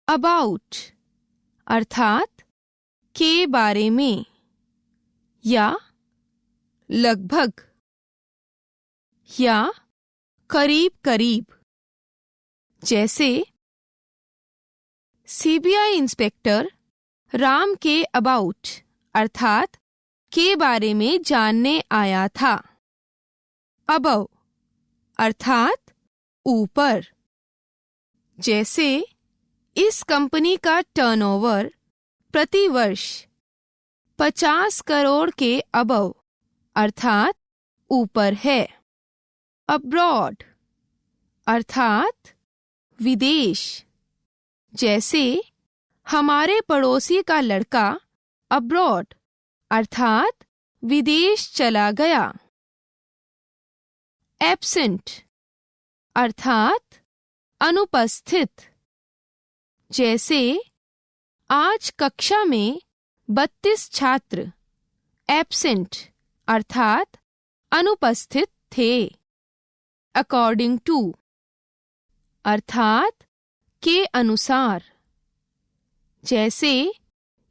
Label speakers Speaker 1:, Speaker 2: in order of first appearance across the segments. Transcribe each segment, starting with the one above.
Speaker 1: About अर्थात के बारे में या लगभग या करीब करीब। जैसे सीबीआई इंस्पेक्टर राम के अबाउट अर्थात के बारे में जानने आया था। अबव अर्थात ऊपर। जैसे इस कंपनी का टर्नओवर प्रति वर्ष 50 करोड़ के अबव अर्थात ऊपर है। अब्रॉड अर्थात विदेश। जैसे हमारे पड़ोसी का लड़का अब्रॉड अर्थात विदेश चला गया। एब्सेंट अर्थात अनुपस्थित। जैसे आज कक्षा में 32 छात्र एब्सेंट अर्थात अनुपस्थित थे। अकॉर्डिंग टू अर्थात के अनुसार। जैसे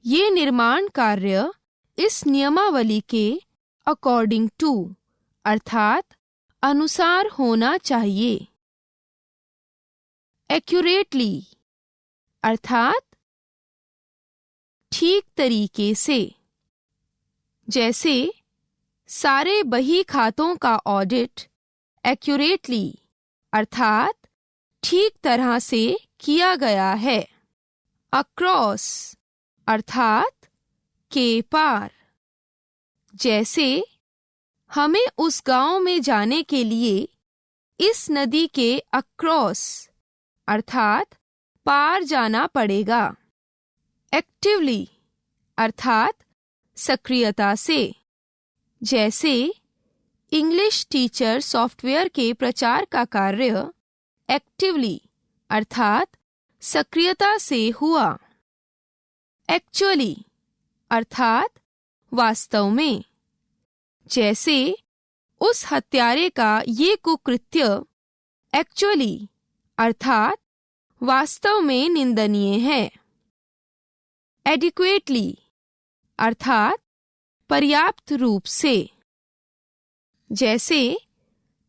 Speaker 1: ये निर्माण कार्य इस नियमावली के अकॉर्डिंग टू अर्थात अनुसार होना चाहिए। एक्यूरेटली अर्थात ठीक तरीके से। जैसे सारे बही खातों का ऑडिट एक्यूरेटली अर्थात ठीक तरह से किया गया है। अक्रॉस अर्थात के पार। जैसे हमें उस गांव में जाने के लिए इस नदी के अक्रॉस अर्थात पार जाना पड़ेगा। एक्टिवली अर्थात सक्रियता से। जैसे इंग्लिश टीचर सॉफ्टवेयर के प्रचार का कार्य एक्टिवली अर्थात सक्रियता से हुआ। एक्चुअली अर्थात वास्तव में। जैसे उस हत्यारे का ये कुकृत्य एक्चुअली अर्थात वास्तव में निंदनीय है। एडिक्वेटली अर्थात पर्याप्त रूप से। जैसे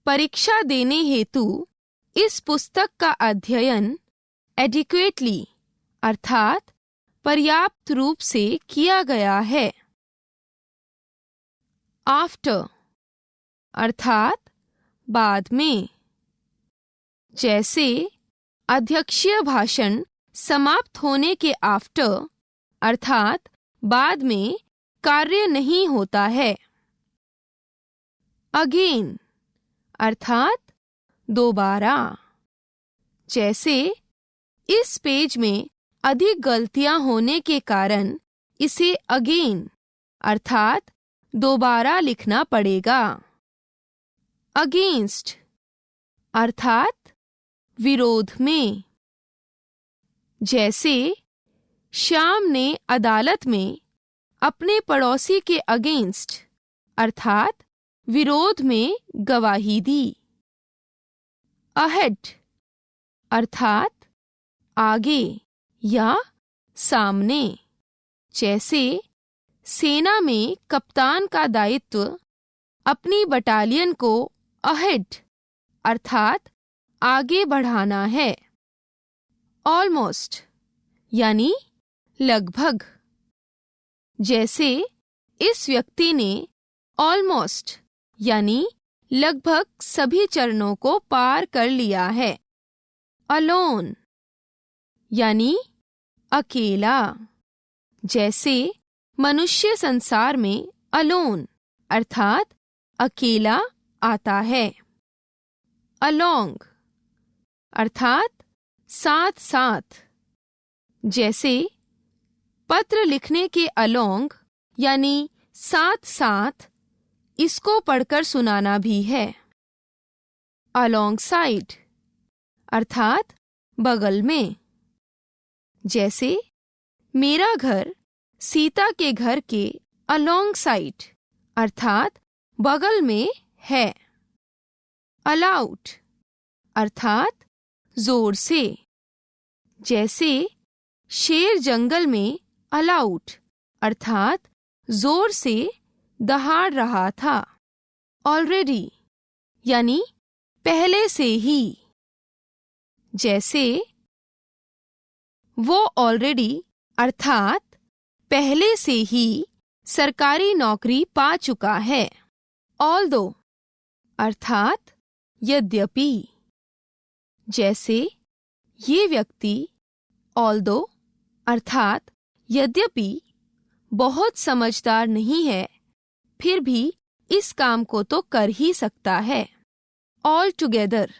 Speaker 1: परीक्षा देने हेतु इस पुस्तक का अध्ययन एडिक्वेटली अर्थात पर्याप्त रूप से किया गया है। आफ्टर अर्थात बाद में। जैसे अध्यक्षीय भाषण समाप्त होने के आफ्टर अर्थात बाद में कार्य नहीं होता है। अगेन अर्थात दोबारा। जैसे इस पेज में अधिक गलतियां होने के कारण इसे अगेन अर्थात दोबारा लिखना पड़ेगा। अगेंस्ट अर्थात विरोध में। जैसे श्याम ने अदालत में अपने पड़ोसी के अगेंस्ट अर्थात विरोध में गवाही दी। अहेड अर्थात आगे या सामने। जैसे सेना में कप्तान का दायित्व अपनी बटालियन को अहेड अर्थात आगे बढ़ाना है। ऑलमोस्ट यानी लगभग। जैसे इस व्यक्ति ने ऑलमोस्ट यानी लगभग सभी चरणों को पार कर लिया है। अलोन यानी अकेला। जैसे मनुष्य संसार में अलोन अर्थात अकेला आता है। अलोंग अर्थात साथ साथ। जैसे पत्र लिखने के अलोंग यानी साथ साथ इसको पढ़कर सुनाना भी है। अलोंग साइड अर्थात बगल में। जैसे मेरा घर सीता के घर के अलोंग साइड अर्थात बगल में है। अलाउड अर्थात जोर से। जैसे शेर जंगल में अलाउड अर्थात जोर से दहाड़ रहा था। ऑलरेडी यानी पहले से ही, जैसे वो ऑलरेडी अर्थात पहले से ही सरकारी नौकरी पा चुका है। ऑल्दो अर्थात यद्यपि, जैसे ये व्यक्ति ऑल्दो अर्थात यद्यपि बहुत समझदार नहीं है, फिर भी इस काम को तो कर ही सकता है। ऑल टुगेदर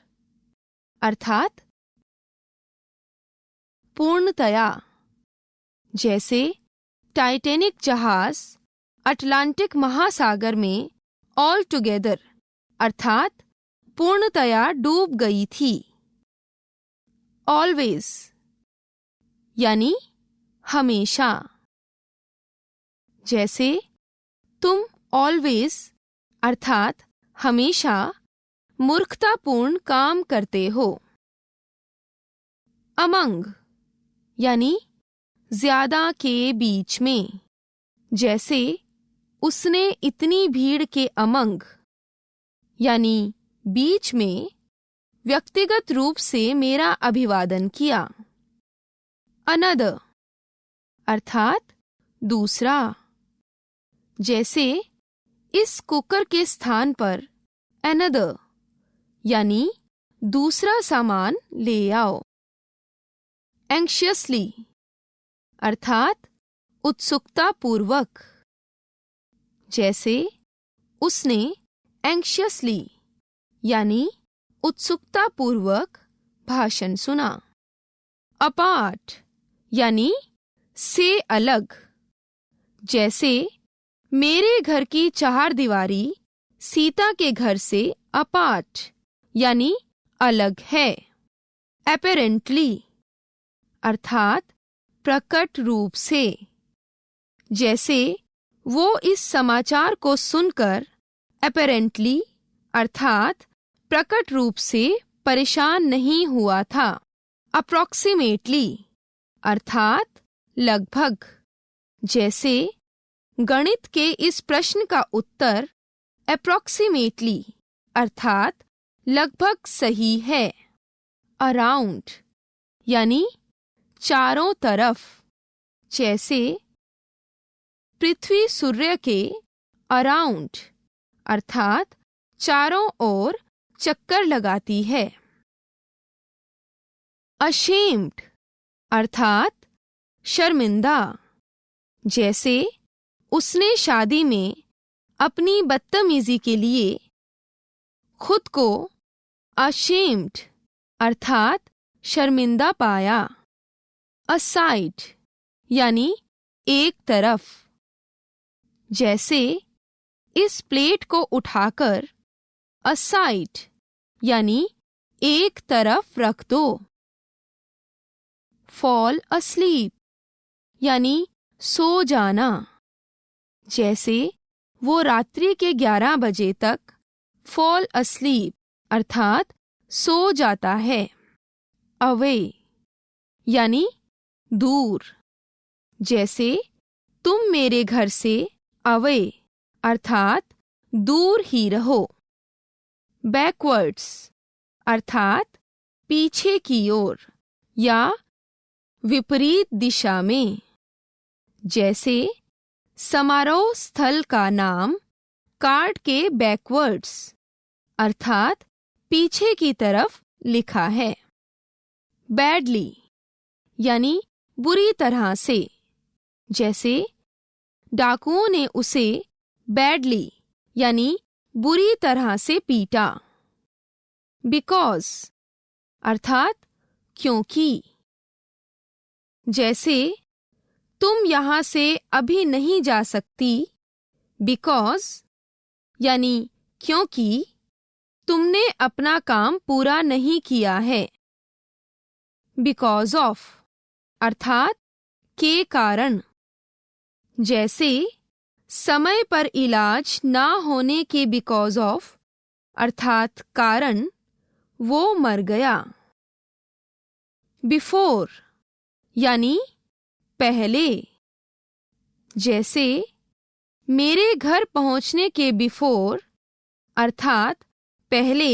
Speaker 1: अर्थात पूर्णतया, जैसे टाइटैनिक जहाज अटलांटिक महासागर में ऑल टुगेदर अर्थात पूर्णतया डूब गई थी। ऑलवेज यानी हमेशा, जैसे तुम ऑलवेज अर्थात हमेशा मूर्खतापूर्ण काम करते हो। अमंग यानी ज्यादा के बीच में, जैसे उसने इतनी भीड़ के अमंग यानी बीच में व्यक्तिगत रूप से मेरा अभिवादन किया। अनदर अर्थात दूसरा, जैसे इस कुकर के स्थान पर अनदर यानी दूसरा सामान ले आओ। एंग्शियसली अर्थात उत्सुकता पूर्वक, जैसे उसने एंग्शियसली यानी उत्सुकता पूर्वक भाषण सुना। अपार्ट यानी से अलग, जैसे मेरे घर की चारदीवारी सीता के घर से अपार्ट यानी अलग है। एपेरेंटली अर्थात प्रकट रूप से, जैसे वो इस समाचार को सुनकर एपेरेंटली अर्थात प्रकट रूप से परेशान नहीं हुआ था। अप्रॉक्सीमेटली अर्थात लगभग, जैसे गणित के इस प्रश्न का उत्तर अप्रॉक्सीमेटली अर्थात लगभग सही है। अराउंड यानी चारों तरफ, जैसे पृथ्वी सूर्य के अराउंड अर्थात चारों ओर चक्कर लगाती है। अशेम्ड अर्थात शर्मिंदा, जैसे उसने शादी में अपनी बदतमीजी के लिए खुद को अशेम्ड अर्थात शर्मिंदा पाया। असाइड यानी एक तरफ, जैसे इस प्लेट को उठाकर असाइड यानी एक तरफ रख दो। फॉल अस्लीप यानी सो जाना, जैसे वो रात्रि के 11 बजे तक फॉल अस्लीप अर्थात सो जाता है। अवे यानी दूर, जैसे तुम मेरे घर से अवे अर्थात दूर ही रहो। बैकवर्ड्स अर्थात पीछे की ओर या विपरीत दिशा में, जैसे समारोह स्थल का नाम कार्ड के बैकवर्ड्स अर्थात पीछे की तरफ लिखा है। बैडली यानी बुरी तरह से, जैसे डाकुओं ने उसे बैडली यानी बुरी तरह से पीटा। बिकॉज अर्थात क्योंकि, जैसे तुम यहां से अभी नहीं जा सकती बिकॉज यानी क्योंकि तुमने अपना काम पूरा नहीं किया है। बिकॉज ऑफ अर्थात के कारण, जैसे समय पर इलाज ना होने के बिकॉज ऑफ अर्थात कारण वो मर गया। बिफोर यानी पहले, जैसे मेरे घर पहुंचने के बिफोर अर्थात पहले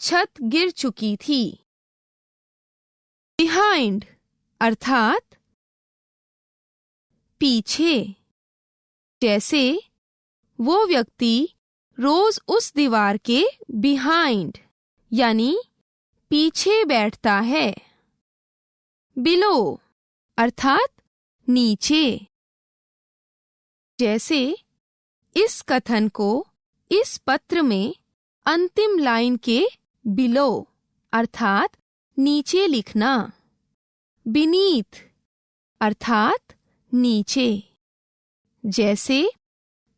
Speaker 1: छत गिर चुकी थी। बिहाइंड अर्थात पीछे, जैसे वो व्यक्ति रोज उस दीवार के बिहाइंड यानी पीछे बैठता है। बिलो अर्थात नीचे, जैसे इस कथन को इस पत्र में अंतिम लाइन के बिलो अर्थात नीचे लिखना। बीनीथ अर्थात नीचे, जैसे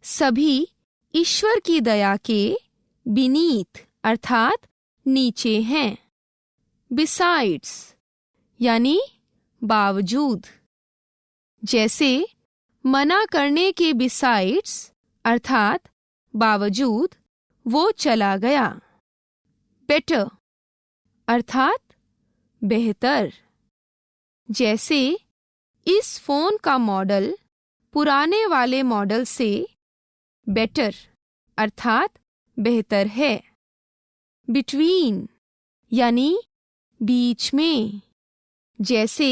Speaker 1: सभी ईश्वर की दया के बीनीथ अर्थात नीचे हैं। बिसाइड्स यानी बावजूद, जैसे मना करने के बिसाइड्स अर्थात बावजूद वो चला गया। बेटर अर्थात बेहतर, जैसे इस फोन का मॉडल पुराने वाले मॉडल से बेटर अर्थात बेहतर है। बिटवीन यानी बीच में, जैसे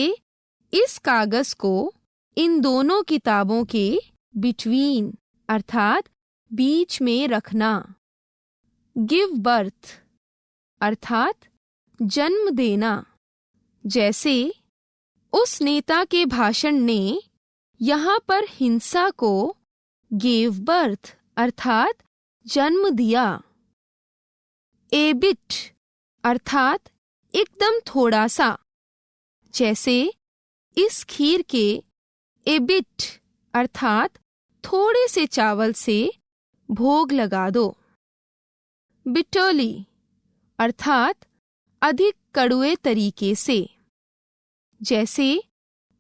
Speaker 1: इस कागज को इन दोनों किताबों के बिटवीन अर्थात बीच में रखना। गिव बर्थ अर्थात जन्म देना, जैसे उस नेता के भाषण ने यहाँ पर हिंसा को गिव बर्थ अर्थात जन्म दिया। ए बिट अर्थात एकदम थोड़ा सा, जैसे इस खीर के ए बिट अर्थात थोड़े से चावल से भोग लगा दो। बिटरली अर्थात अधिक कड़वे तरीके से, जैसे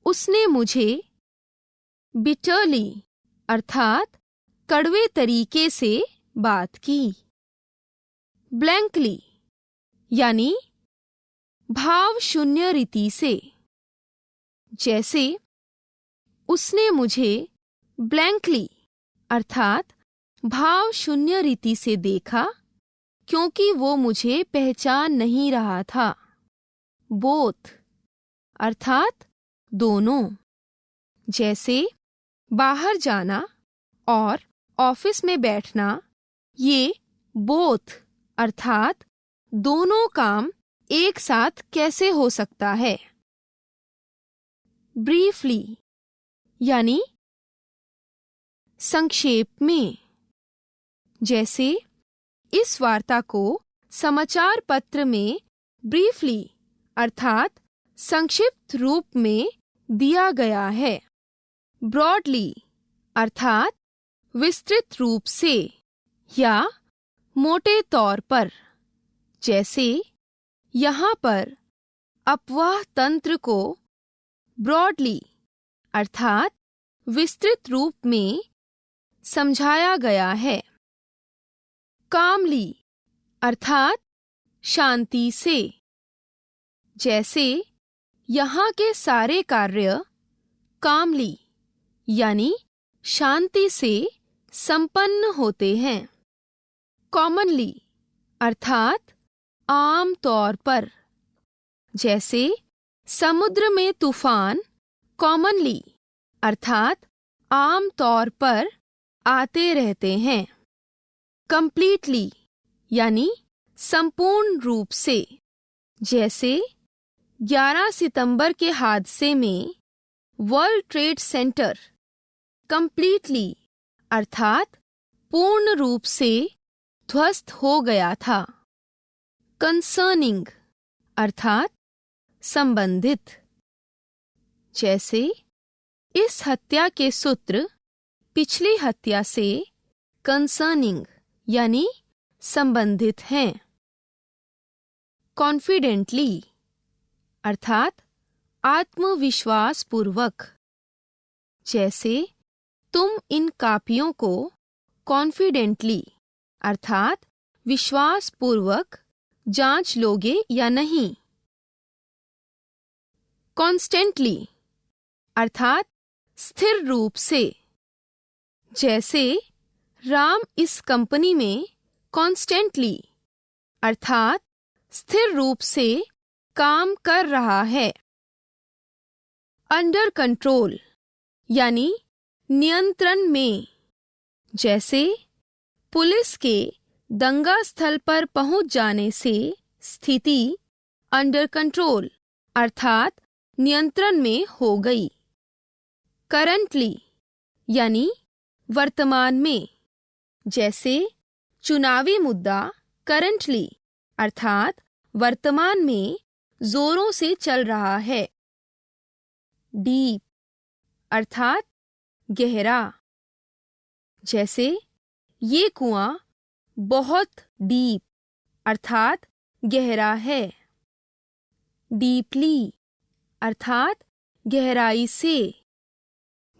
Speaker 1: उसने मुझे बिटरली अर्थात कड़वे तरीके से बात की। ब्लैंकली यानी भाव शून्य रीति से, जैसे उसने मुझे ब्लैंकली अर्थात भाव शून्य रीति से देखा क्योंकि वो मुझे पहचान नहीं रहा था। बोथ अर्थात दोनों, जैसे बाहर जाना और ऑफिस में बैठना, ये बोथ अर्थात दोनों काम एक साथ कैसे हो सकता है। ब्रीफली यानी संक्षेप में, जैसे इस वार्ता को समाचार पत्र में ब्रीफली अर्थात संक्षिप्त रूप में दिया गया है। ब्रॉडली अर्थात विस्तृत रूप से या मोटे तौर पर, जैसे यहाँ पर अपवाह तंत्र को ब्रॉडली अर्थात विस्तृत रूप में समझाया गया है। कामली अर्थात शांति से, जैसे यहाँ के सारे कार्य कामली यानी शांति से संपन्न होते हैं। कॉमनली अर्थात आम तौर पर, जैसे समुद्र में तूफान कॉमनली अर्थात आम तौर पर आते रहते हैं। कंप्लीटली यानी संपूर्ण रूप से, जैसे 11 सितंबर के हादसे में वर्ल्ड ट्रेड सेंटर कंप्लीटली अर्थात पूर्ण रूप से ध्वस्त हो गया था। कंसर्निंग अर्थात संबंधित, जैसे इस हत्या के सूत्र पिछली हत्या से कंसर्निंग यानी संबंधित हैं। कॉन्फिडेंटली अर्थात आत्मविश्वास पूर्वक, जैसे तुम इन कापियों को कॉन्फिडेंटली अर्थात विश्वास पूर्वक जांच लोगे या नहीं। कॉन्स्टेंटली अर्थात स्थिर रूप से। जैसे राम इस कंपनी में कॉन्स्टेंटली अर्थात स्थिर रूप से काम कर रहा है। अंडर कंट्रोल यानी नियंत्रण में। जैसे पुलिस के दंगा स्थल पर पहुंच जाने से स्थिति अंडर कंट्रोल अर्थात नियंत्रण में हो गई। करंटली यानी वर्तमान में। जैसे चुनावी मुद्दा करंटली अर्थात वर्तमान में जोरों से चल रहा है। डीप अर्थात गहरा। जैसे ये कुआं बहुत डीप अर्थात गहरा है। डीपली अर्थात गहराई से।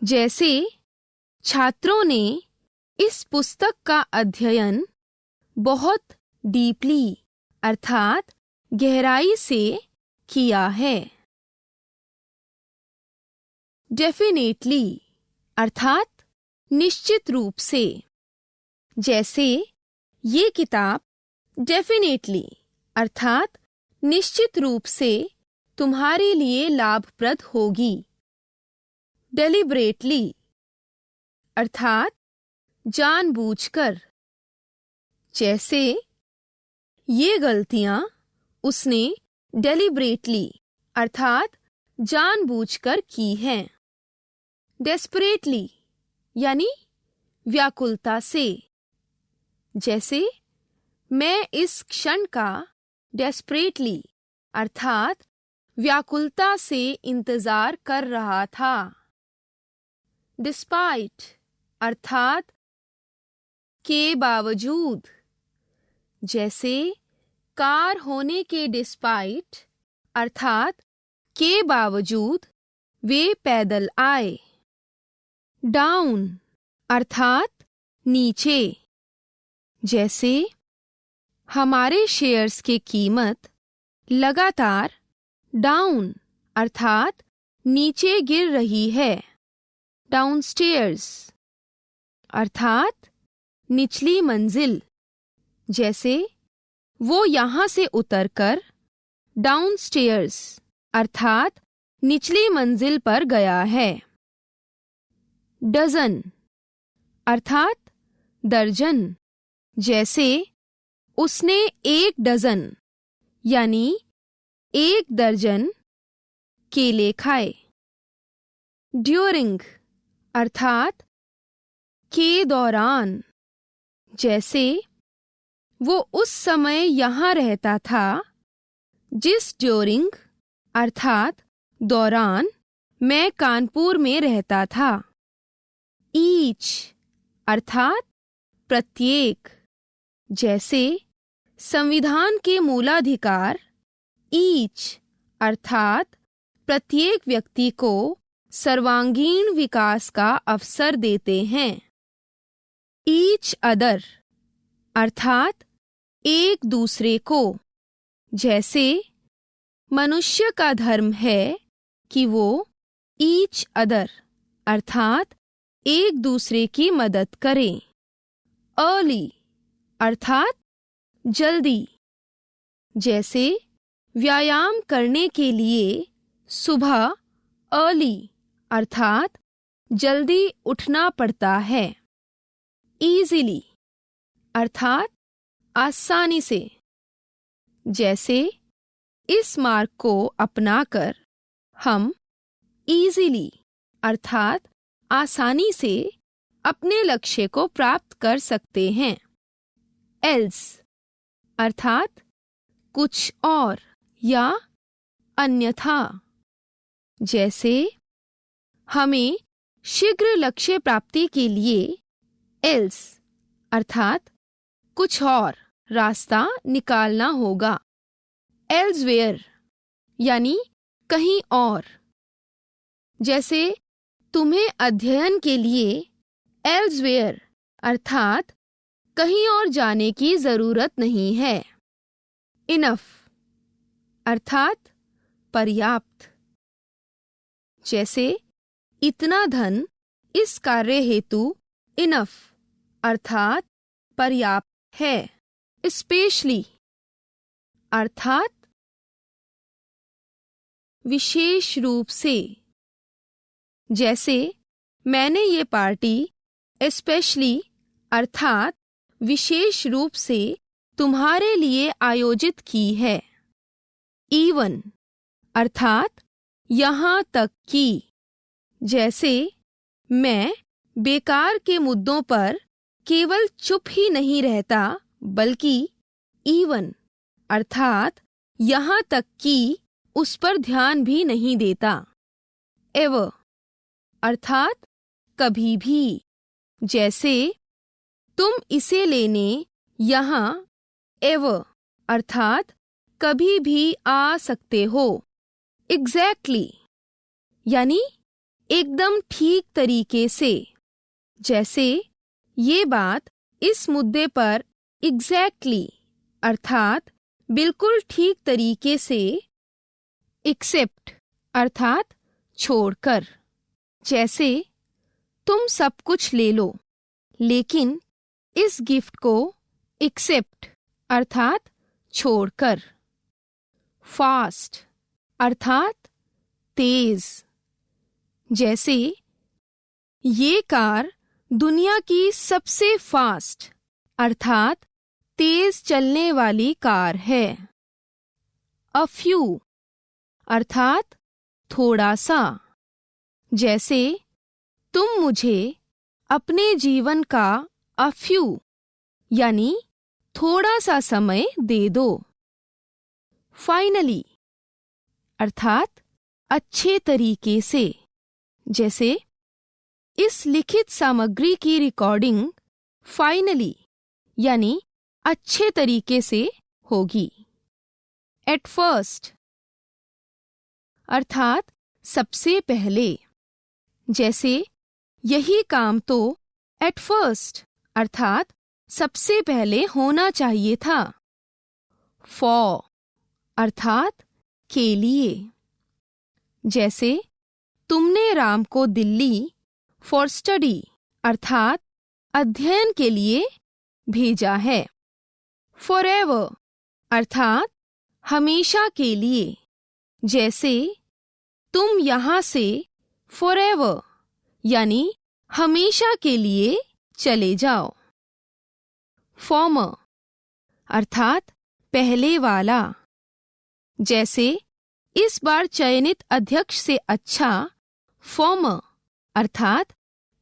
Speaker 1: जैसे छात्रों ने इस पुस्तक का अध्ययन बहुत डीपली अर्थात गहराई से किया है। डेफिनेटली अर्थात निश्चित रूप से। जैसे ये किताब डेफिनेटली अर्थात निश्चित रूप से तुम्हारे लिए लाभप्रद होगी। डेलिब्रेटली अर्थात जानबूझकर। जैसे ये गलतियां उसने डेलिब्रेटली अर्थात जानबूझकर की हैं। डेस्परेटली यानी व्याकुलता से। जैसे मैं इस क्षण का डेस्परेटली अर्थात व्याकुलता से इंतजार कर रहा था। डिस्पाइट अर्थात के बावजूद। जैसे कार होने के डिस्पाइट अर्थात के बावजूद वे पैदल आए। डाउन अर्थात नीचे। जैसे हमारे शेयर्स की कीमत लगातार डाउन अर्थात नीचे गिर रही है। डाउनस्टेयर्स अर्थात निचली मंजिल। जैसे वो यहाँ से उतरकर डाउनस्टेयर्स अर्थात निचली मंजिल पर गया है। डजन अर्थात दर्जन। जैसे उसने 1 डजन यानी 1 दर्जन केले खाए। ड्यूरिंग अर्थात के दौरान। जैसे वो उस समय यहाँ रहता था जिस ड्यूरिंग अर्थात दौरान मैं कानपुर में रहता था। ईच अर्थात प्रत्येक। जैसे संविधान के मूलाधिकार ईच अर्थात प्रत्येक व्यक्ति को सर्वांगीण विकास का अवसर देते हैं। ईच अदर अर्थात एक दूसरे को। जैसे मनुष्य का धर्म है कि वो ईच अदर अर्थात एक दूसरे की मदद करें। अर्ली अर्थात जल्दी। जैसे व्यायाम करने के लिए सुबह अर्ली अर्थात जल्दी उठना पड़ता है। इजीली अर्थात आसानी से। जैसे इस मार्ग को अपनाकर हम इजीली अर्थात आसानी से अपने लक्ष्य को प्राप्त कर सकते हैं। एल्स अर्थात कुछ और या अन्यथा। जैसे हमें शीघ्र लक्ष्य प्राप्ति के लिए एल्स अर्थात कुछ और रास्ता निकालना होगा। एल्सवेयर यानी कहीं और। जैसे तुम्हें अध्ययन के लिए एल्सवेयर अर्थात कहीं और जाने की जरूरत नहीं है। इनफ अर्थात पर्याप्त। जैसे इतना धन इस कार्य हेतु इनफ अर्थात पर्याप्त है। स्पेशली अर्थात विशेष रूप से। जैसे मैंने ये पार्टी स्पेशली अर्थात विशेष रूप से तुम्हारे लिए आयोजित की है। इवन अर्थात यहाँ तक कि। जैसे मैं बेकार के मुद्दों पर केवल चुप ही नहीं रहता बल्कि इवन अर्थात यहाँ तक कि उस पर ध्यान भी नहीं देता। एवर अर्थात कभी भी। जैसे तुम इसे लेने यहाँ एवर अर्थात कभी भी आ सकते हो। एग्जैक्टली यानी एकदम ठीक तरीके से। जैसे ये बात इस मुद्दे पर एग्जैक्टली अर्थात बिल्कुल ठीक तरीके से। एक्सेप्ट अर्थात छोड़कर। जैसे तुम सब कुछ ले लो लेकिन इस गिफ्ट को एक्सेप्ट अर्थात छोड़कर। फास्ट अर्थात तेज। जैसे ये कार दुनिया की सबसे फास्ट अर्थात तेज चलने वाली कार है। अ फ्यू अर्थात थोड़ा सा। जैसे तुम मुझे अपने जीवन का अ फ्यू यानी थोड़ा सा समय दे दो। फाइनली अर्थात अच्छे तरीके से। जैसे इस लिखित सामग्री की रिकॉर्डिंग फाइनली यानी अच्छे तरीके से होगी। एट फर्स्ट अर्थात सबसे पहले। जैसे यही काम तो एट फर्स्ट अर्थात सबसे पहले होना चाहिए था। फॉर अर्थात के लिए। जैसे तुमने राम को दिल्ली फॉर स्टडी अर्थात अध्ययन के लिए भेजा है। फॉरएवर अर्थात हमेशा के लिए। जैसे तुम यहाँ से फॉरएवर यानी हमेशा के लिए चले जाओ। फॉर्मर अर्थात पहले वाला। जैसे इस बार चयनित अध्यक्ष से अच्छा फॉर्मर अर्थात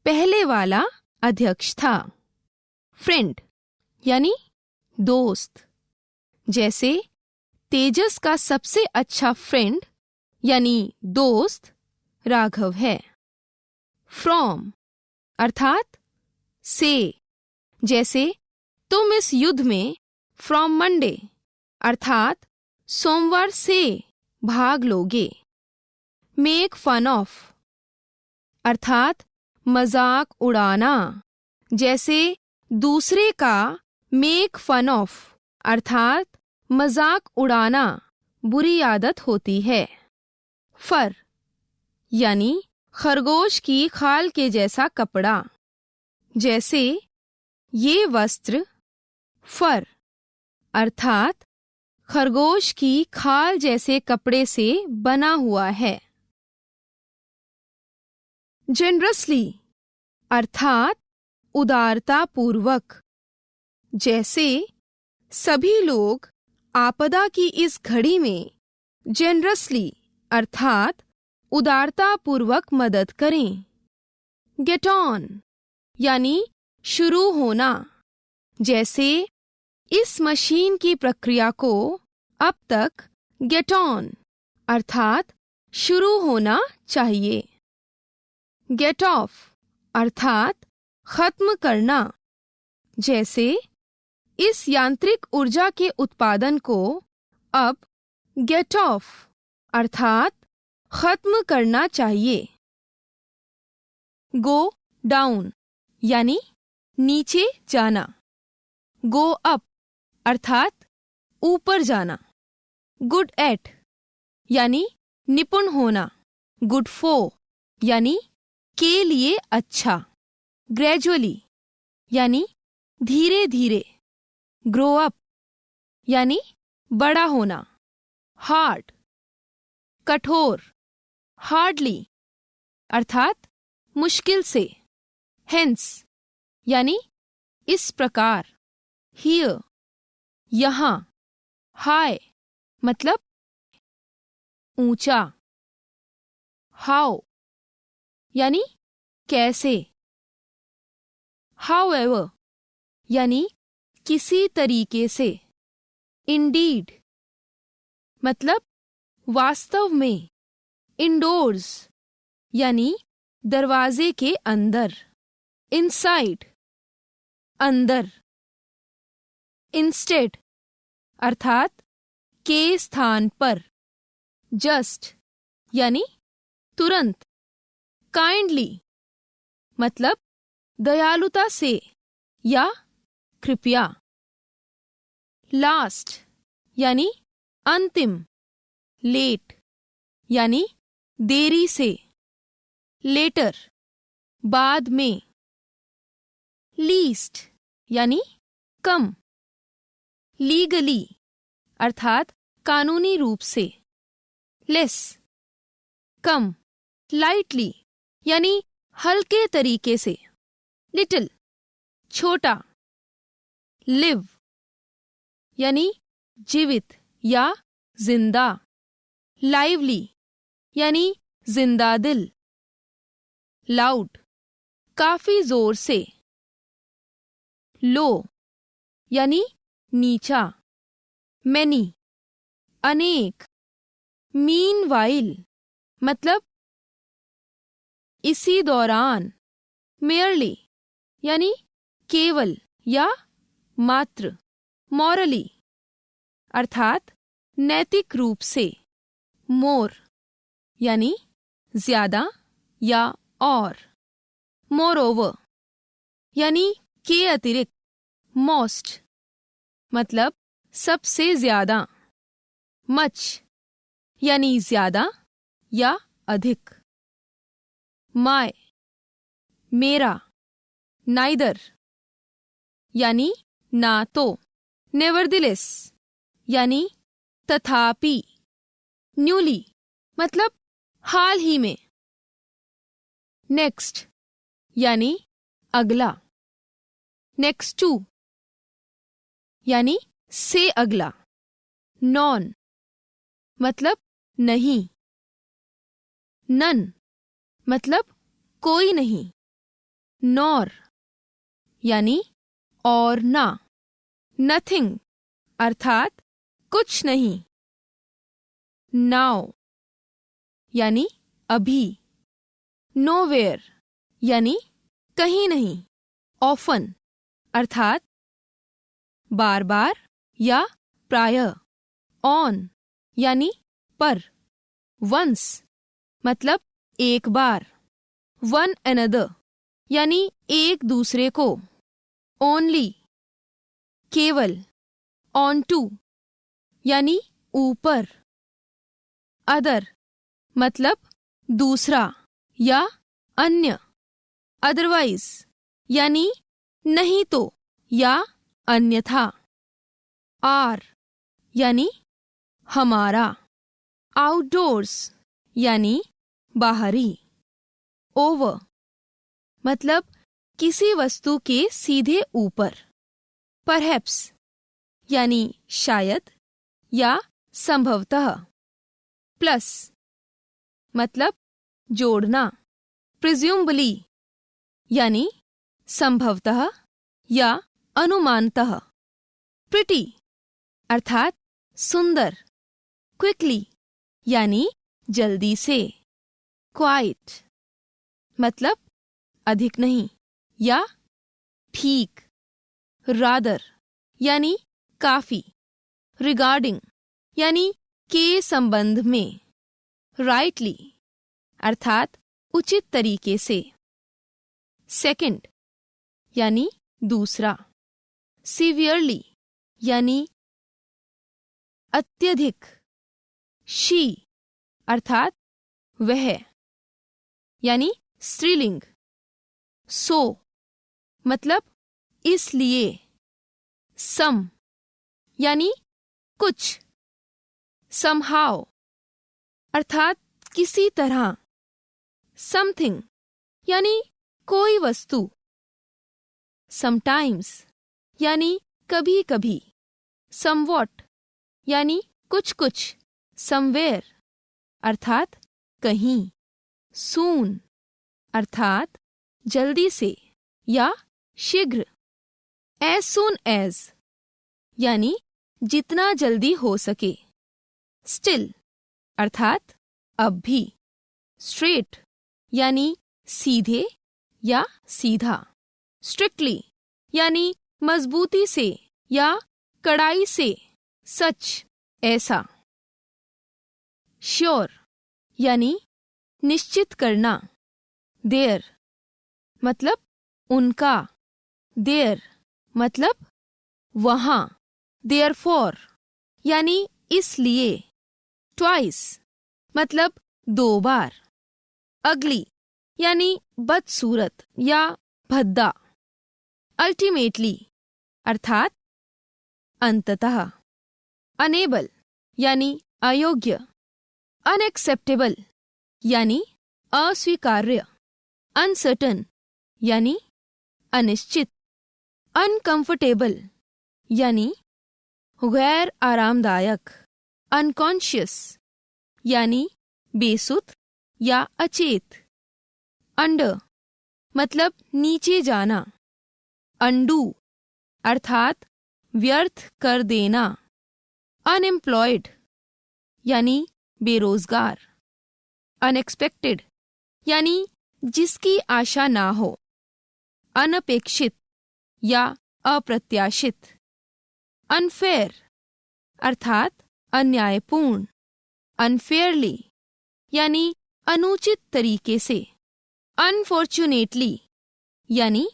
Speaker 1: पहले वाला अध्यक्ष था। फ्रेंड यानी दोस्त। जैसे तेजस का सबसे अच्छा फ्रेंड यानी दोस्त राघव है। फ्रॉम अर्थात से। जैसे तुम इस युद्ध में फ्रॉम मंडे अर्थात सोमवार से भाग लोगे। मेक फन ऑफ अर्थात मजाक उड़ाना। जैसे दूसरे का मेक फन ऑफ अर्थात मजाक उड़ाना बुरी आदत होती है। फर यानी खरगोश की खाल के जैसा कपड़ा। जैसे ये वस्त्र फर अर्थात खरगोश की खाल जैसे कपड़े से बना हुआ है। जनरसली अर्थात उदारता पूर्वक। जैसे सभी लोग आपदा की इस घड़ी में जनरसली अर्थात उदारता पूर्वक मदद करें। गेट ऑन यानी शुरू होना। जैसे इस मशीन की प्रक्रिया को अब तक गेट ऑन अर्थात शुरू होना चाहिए। गेट ऑफ अर्थात खत्म करना। जैसे इस यांत्रिक ऊर्जा के उत्पादन को अब गेट ऑफ अर्थात खत्म करना चाहिए। गो डाउन यानी नीचे जाना। गो अप अर्थात ऊपर जाना। गुड एट यानी निपुण होना। गुड फॉर यानी के लिए अच्छा। ग्रेजुअली यानी धीरे धीरे। ग्रो अप यानी बड़ा होना। हार्ड कठोर। हार्डली अर्थात मुश्किल से। हेंस यानी इस प्रकार। हियर यहाँ। हाई मतलब ऊंचा। हाउ यानी कैसे। हाउएवर यानी किसी तरीके से। इंडीड मतलब वास्तव में। इंडोर्स यानी दरवाजे के अंदर। इनसाइड अंदर। इंस्टेड अर्थात के स्थान पर। जस्ट यानी तुरंत। काइंडली मतलब दयालुता से या कृपया। लास्ट यानी अंतिम। लेट यानी देरी से। लेटर बाद में। लीस्ट यानी कम। लीगली अर्थात कानूनी रूप से। लेस कम। लाइटली यानी हल्के तरीके से। लिटिल छोटा। लिव यानी जीवित या जिंदा। लाइवली यानी जिंदा दिल। लाउड काफी जोर से। लो यानी नीचा। मैनी अनेक। मीनवाइल मतलब इसी दौरान। मेयरली यानी केवल या मात्र। मॉरली अर्थात नैतिक रूप से। मोर यानी ज्यादा या और। मोरओवर यानी के अतिरिक्त। मोस्ट मतलब सबसे ज्यादा। मच यानी ज्यादा या अधिक। माय मेरा। नाइदर यानी ना तो। नेवरदिलेस यानी तथापि। न्यूली मतलब हाल ही में। नेक्स्ट यानी अगला। नेक्स्ट टू यानी से अगला। नॉन मतलब नहीं। नन मतलब कोई नहीं। नॉर यानी और ना। नथिंग अर्थात कुछ नहीं। नाउ यानी अभी। नोवेयर यानी कहीं नहीं। ऑफन अर्थात बार बार या प्रायः। ऑन यानी पर। वंस मतलब एक बार। वन अनदर यानी एक दूसरे को। ओनली केवल। ऑन टू यानी ऊपर। अदर मतलब दूसरा या अन्य। अदरवाइज यानी नहीं तो या अन्यथा। आर यानी हमारा। आउटडोर्स यानी बाहरी। ओवर मतलब किसी वस्तु के सीधे ऊपर। परहैप्स यानी शायद या संभवतः। प्लस मतलब जोड़ना। प्रिज्यूमबली यानी संभवतः या अनुमानतः। प्रिटी अर्थात सुंदर। क्विकली यानी जल्दी से। क्वाइट मतलब अधिक नहीं या ठीक। रादर यानी काफी। रिगार्डिंग यानी के संबंध में। राइटली अर्थात उचित तरीके से। सेकंड यानी दूसरा। सीवियरली यानी अत्यधिक। शी अर्थात वह यानी स्त्रीलिंग। सो मतलब इसलिए। सम यानी कुछ। समहाउ अर्थात किसी तरह। समथिंग यानी कोई वस्तु। समटाइम्स यानी कभी कभी। समवॉट यानी कुछ कुछ। समवेयर अर्थात कहीं। सून अर्थात जल्दी से या शीघ्र। एज सून एज यानी जितना जल्दी हो सके। स्टिल अर्थात अब भी। स्ट्रेट यानी सीधे या सीधा। स्ट्रिक्टली यानी मजबूती से या कड़ाई से। सच ऐसा। श्योर यानी निश्चित करना। देयर मतलब उनका। देयर मतलब वहाँ। देयरफॉर यानी इसलिए। ट्वाइस मतलब 2 बार। अगली यानी बदसूरत या भद्दा। अल्टीमेटली अर्थात अंततः। अनेबल यानी अयोग्य। अनएक्सेप्टेबल यानी अस्वीकार्य। अनसर्टन यानी अनिश्चित। अनकंफर्टेबल यानी गैर आरामदायक। अनकॉन्शियस यानी बेसुध या अचेत। अंडर मतलब नीचे जाना। अंडू अर्थात व्यर्थ कर देना। अनएम्प्लॉयड यानी बेरोजगार। अनएक्सपेक्टेड यानी जिसकी आशा ना हो। अनपेक्षित या अप्रत्याशित। अनफेयर अर्थात अन्यायपूर्ण। अनफेयरली यानी अनुचित तरीके से। अनफॉर्चुनेटली यानी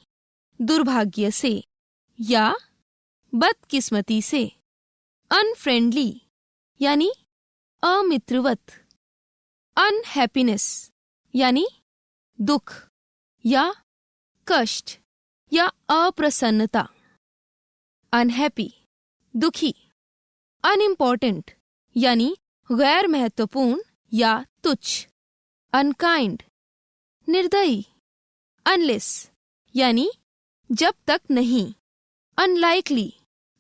Speaker 1: दुर्भाग्य से या बदकिस्मती से। अनफ्रेंडली यानी अमित्रवत। अनहैप्पीनेस यानी दुख या कष्ट या अप्रसन्नता। अनहैप्पी दुखी। अनइम्पॉर्टेंट यानी गैर महत्वपूर्ण या तुच्छ। अनकाइंड निर्दयी। अनलेस यानी जब तक नहीं। अनलाइकली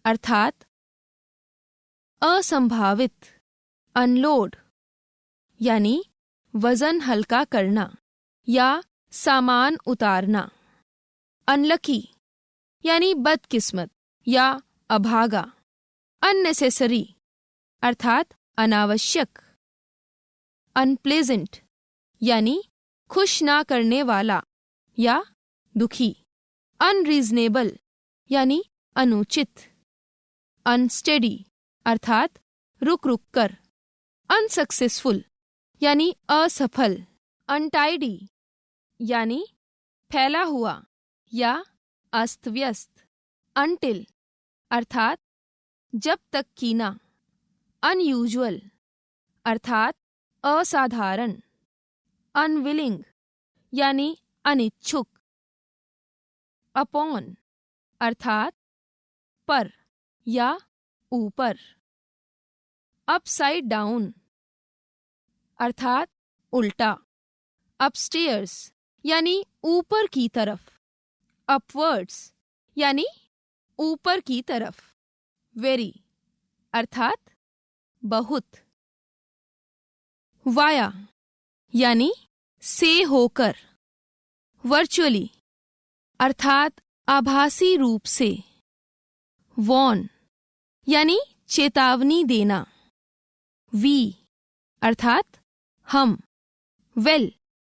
Speaker 1: अर्थात असंभावित। अनलोड यानी वजन हल्का करना या सामान उतारना। अनलकी यानी बदकिस्मत या अभागा। अननेसेसरी अर्थात अनावश्यक। अनप्लेजेंट यानी खुश ना करने वाला या दुखी। अनरीजनेबल यानी अनुचित। अनस्टेडी अर्थात रुक रुक कर। अनसक्सेसफुल यानी असफल। अनटाइडी यानी फैला हुआ या अस्त व्यस्त। अनटिल अर्थात जब तक की ना। अनयूजुअल अर्थात असाधारण। अनविलिंग यानी अनिच्छुक। अपॉन अर्थात पर या ऊपर। अपसाइड डाउन अर्थात उल्टा। अपस्टेयर्स यानी ऊपर की तरफ। अपवर्ड्स यानी ऊपर की तरफ। वेरी अर्थात बहुत। वाया यानी से होकर। वर्चुअली अर्थात आभासी रूप से। वॉर्न यानी चेतावनी देना। वी अर्थात हम। वेल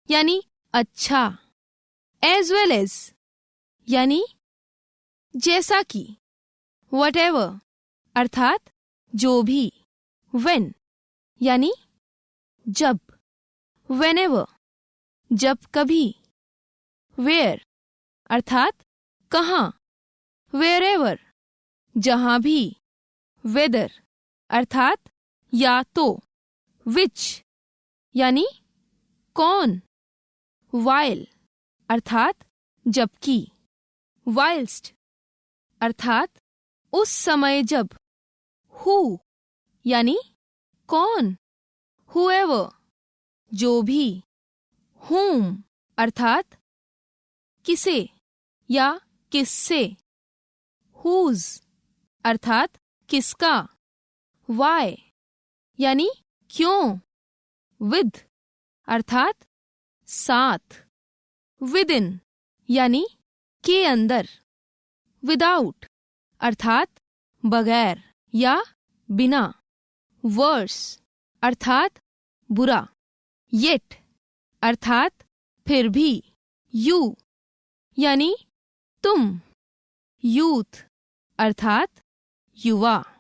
Speaker 1: यानी अच्छा। एज वेल एज यानी जैसा कि। व्हाटएवर अर्थात जो भी। व्हेन यानी जब। व्हेनेवर जब कभी। वेयर अर्थात कहाँ। वेयरएवर जहाँ भी। वेदर अर्थात या तो। विच यानी कौन। while अर्थात जबकि, whilst अर्थात उस समय जब, who यानी कौन, whoever जो भी, whom अर्थात किसे या किससे, whose अर्थात किसका, why यानी क्यों, with अर्थात साथ, within यानी के अंदर, without अर्थात बगैर या बिना, worse अर्थात बुरा, yet अर्थात फिर भी, you यानी तुम, youth अर्थात युवा।